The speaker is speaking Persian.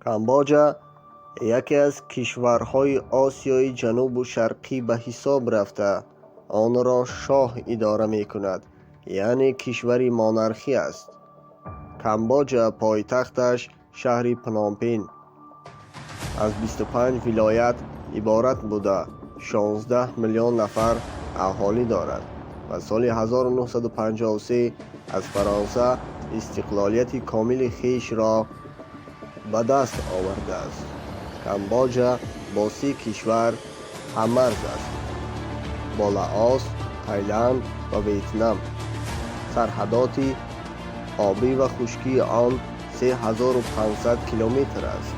کامبوجا یکی از کشورهای آسیای جنوب و شرقی به حساب رفته آن را شاه اداره می کند، یعنی کشوری مونارخی است. کامبوجا پایتختش شهر پنومپن از 25 ولایت عبارت بوده 16 میلیون نفر اهالی دارد و سال 1953 از فرانسه استقلالیت کامل خیش را به دست آورده است. کامبوجا با 3 کشور هممرز است: با لاوس، تایلند و ویتنام. سرحدات آبی و خشکی آن 3500 کیلومتر است.